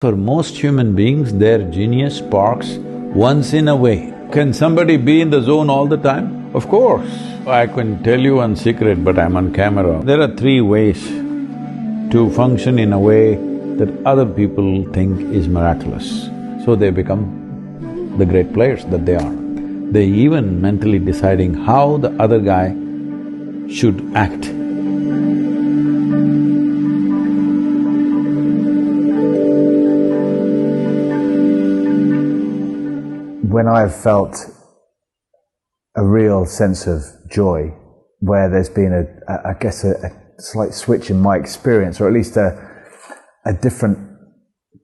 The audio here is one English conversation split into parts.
For most human beings, their genius sparks once in a way. Can somebody be in the zone all the time? Of course. I can tell you one secret, but I'm on camera. There are three ways to function in a way that other people think is miraculous. So they become the great players that they are. They even mentally deciding how the other guy should act. When I've felt a real sense of joy, where there's been I guess a slight switch in my experience, or at least a different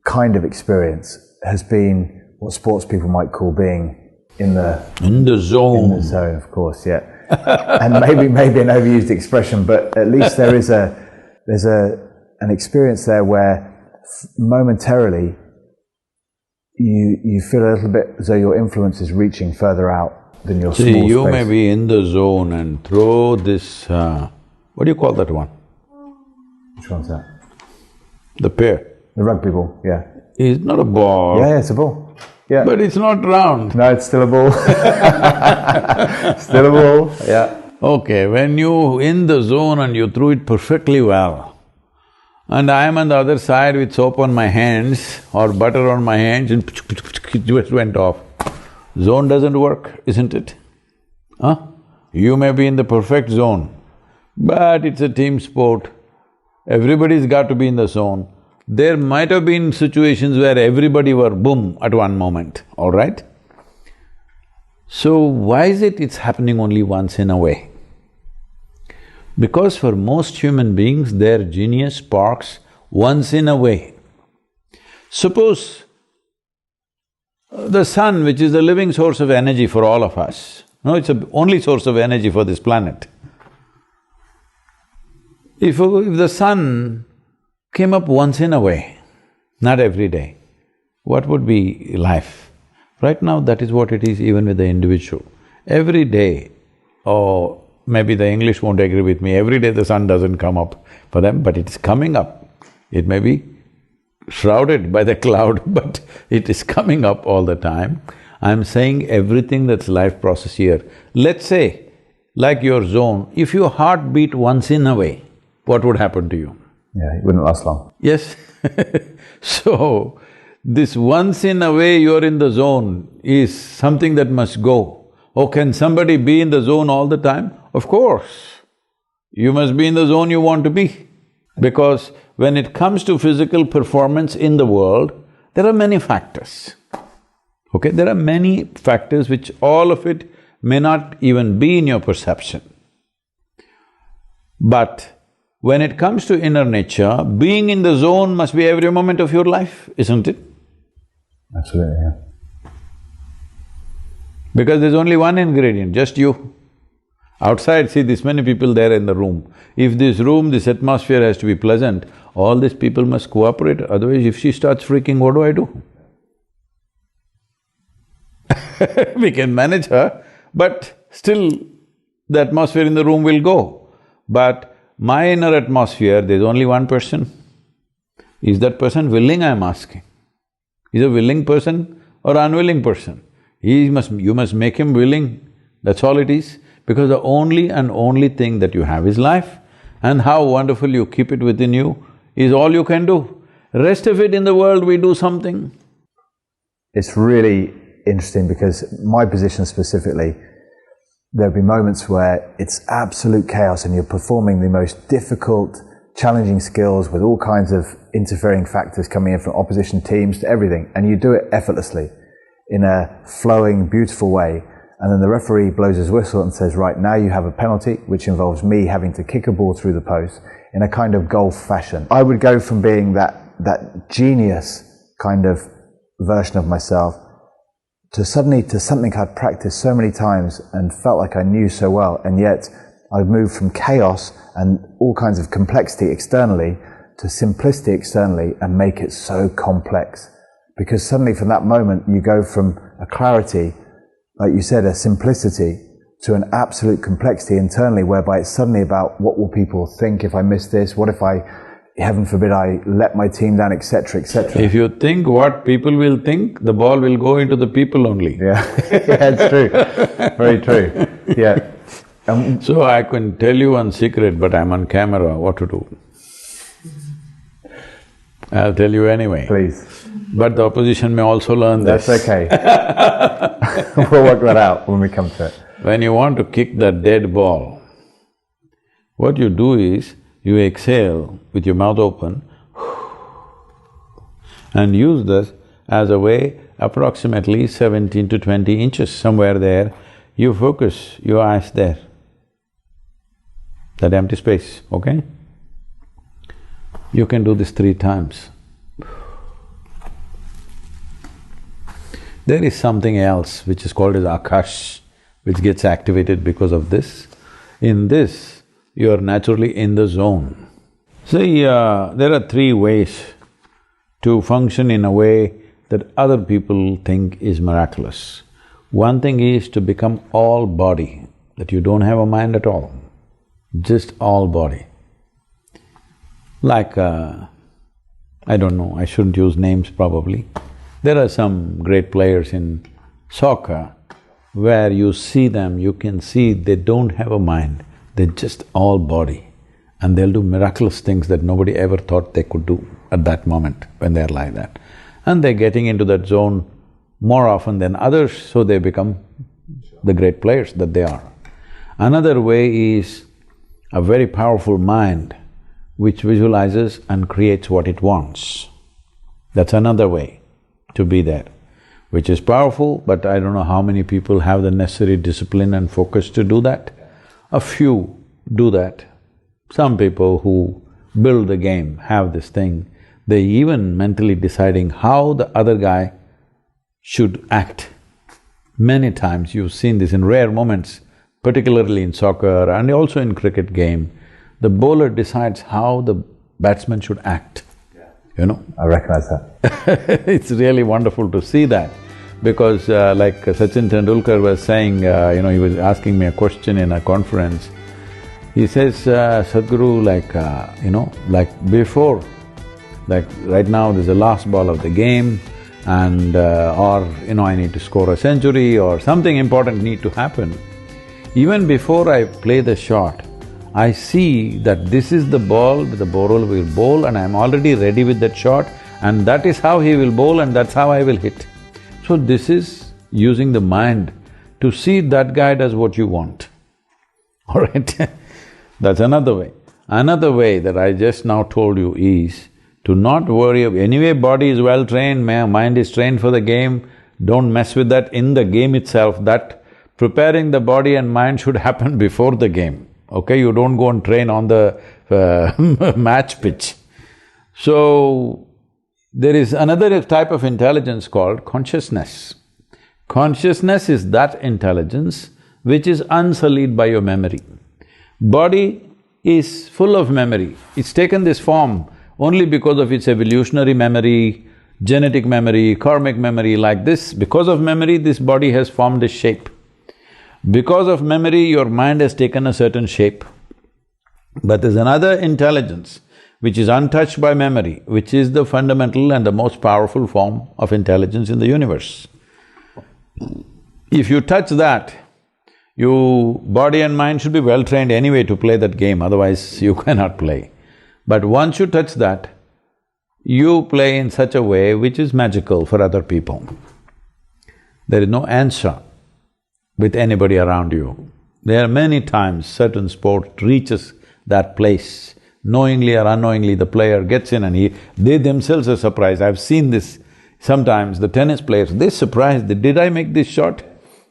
kind of experience, has been what sports people might call being in the zone. In the zone, of course, yeah. And maybe an overused expression, but at least there's an experience there where momentarily you feel a little bit as though your influence is reaching further out than your small space. See, you may be in the zone and throw this… what do you call that one? Which one's that? The pear. The rugby ball, yeah. It's not a ball. Yeah, it's a ball. Yeah. But it's not round. No, it's still a ball. Still a ball, yeah. Okay, when you in the zone and you threw it perfectly well, and I am on the other side with soap on my hands or butter on my hands and it just went off. Zone doesn't work, isn't it? Huh? You may be in the perfect zone, but it's a team sport. Everybody's got to be in the zone. There might have been situations where everybody were boom at one moment, all right? So why is it it's happening only once in a way? Because for most human beings, their genius sparks once in a way. Suppose the sun, which is the living source of energy for all of us, no, it's the only source of energy for this planet. If the sun came up once in a way, not every day, what would be life? Right now, that is what it is even with the individual. Every day, maybe the English won't agree with me, every day the sun doesn't come up for them, but it's coming up. It may be shrouded by the cloud, but it is coming up all the time. I'm saying everything that's life process here. Let's say, like your zone, if your heart beat once in a way, what would happen to you? Yeah, it wouldn't last long. Yes. So, this once in a way you're in the zone is something that must go. Oh, can somebody be in the zone all the time? Of course. You must be in the zone you want to be. Because when it comes to physical performance in the world, there are many factors. Okay, there are many factors which all of it may not even be in your perception. But when it comes to inner nature, being in the zone must be every moment of your life, isn't it? Absolutely, yeah. Because there's only one ingredient, just you. Outside, see this many people there in the room. If this room, this atmosphere has to be pleasant, all these people must cooperate, otherwise if she starts freaking, what do I do? We can manage her, but still the atmosphere in the room will go. But my inner atmosphere, there's only one person. Is that person willing, I'm asking? Is a willing person or unwilling person? You must make him willing, that's all it is. Because the only and only thing that you have is life, and how wonderful you keep it within you is all you can do. Rest of it in the world, we do something. It's really interesting because my position specifically, there'll be moments where it's absolute chaos and you're performing the most difficult, challenging skills with all kinds of interfering factors coming in from opposition teams to everything, and you do it effortlessly in a flowing, beautiful way. And then the referee blows his whistle and says, right, now you have a penalty, which involves me having to kick a ball through the post in a kind of golf fashion. I would go from being that genius kind of version of myself to suddenly to something I'd practiced so many times and felt like I knew so well, and yet I'd moved from chaos and all kinds of complexity externally to simplicity externally and make it so complex. Because suddenly from that moment you go from a clarity, like you said, a simplicity, to an absolute complexity internally, whereby it's suddenly about what will people think if I miss this, what if I heaven forbid I let my team down, etc., etc. If you think what people will think, the ball will go into the people only. Yeah, yeah, it's true. Very true. Yeah. So I can tell you one secret, but I'm on camera, what to do. I'll tell you anyway. Please. But the opposition may also learn this. That's okay. We'll work that out when we come to it. When you want to kick that dead ball, what you do is, you exhale with your mouth open and use this as a way approximately 17 to 20 inches, somewhere there, you focus your eyes there, that empty space, okay? You can do this 3 times. There is something else which is called as Akash, which gets activated because of this. In this, you are naturally in the zone. See, there are 3 ways to function in a way that other people think is miraculous. One thing is to become all body, that you don't have a mind at all, just all body. Like, I don't know, I shouldn't use names probably. There are some great players in soccer where you see them, you can see they don't have a mind, they're just all body. And they'll do miraculous things that nobody ever thought they could do at that moment when they're like that. And they're getting into that zone more often than others, so they become the great players that they are. Another way is a very powerful mind which visualizes and creates what it wants. That's another way to be there, which is powerful, but I don't know how many people have the necessary discipline and focus to do that. A few do that. Some people who build the game have this thing. They even mentally deciding how the other guy should act. Many times you've seen this in rare moments, particularly in soccer and also in cricket game. The bowler decides how the batsman should act, you know? I recognize that. It's really wonderful to see that, because like Sachin Tendulkar was saying, he was asking me a question in a conference. He says, Sadhguru, like before, like right now there's the last ball of the game and I need to score a century or something important need to happen. Even before I play the shot, I see that this is the ball the bowler will bowl and I'm already ready with that shot and that is how he will bowl and that's how I will hit. So this is using the mind to see that guy does what you want, all right? That's another way. Another way that I just now told you is to not worry of… Anyway, body is well trained, mind is trained for the game, don't mess with that in the game itself. That preparing the body and mind should happen before the game, okay? You don't go and train on the match pitch. So, there is another type of intelligence called consciousness. Consciousness is that intelligence which is unsullied by your memory. Body is full of memory. It's taken this form only because of its evolutionary memory, genetic memory, karmic memory, like this. Because of memory, this body has formed a shape. Because of memory, your mind has taken a certain shape. But there's another intelligence which is untouched by memory, which is the fundamental and the most powerful form of intelligence in the universe. If you touch that, your body and mind should be well trained anyway to play that game, otherwise you cannot play. But once you touch that, you play in such a way which is magical for other people. There is no answer with anybody around you. There are many times certain sport reaches that place, knowingly or unknowingly the player gets in and they themselves are surprised. I've seen this sometimes, the tennis players, they're surprised, did I make this shot?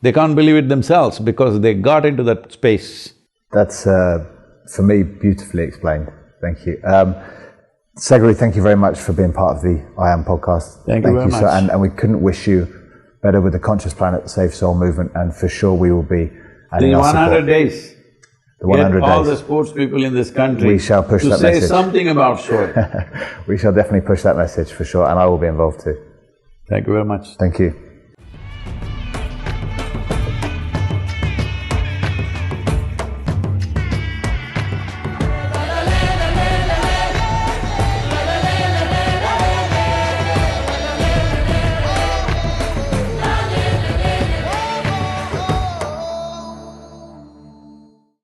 They can't believe it themselves because they got into that space. That's, for me, beautifully explained. Thank you. Sadhguru, thank you very much for being part of the I Am podcast. Thank you very much. And we couldn't wish you better with the Conscious Planet Safe Soul movement, and for sure we will be adding the our support. 100 days. The 100 Get all days. the sports people in this country We shall push to that say message. something about Shoaib. We shall definitely push that message for sure, and I will be involved too. Thank you very much. Thank you.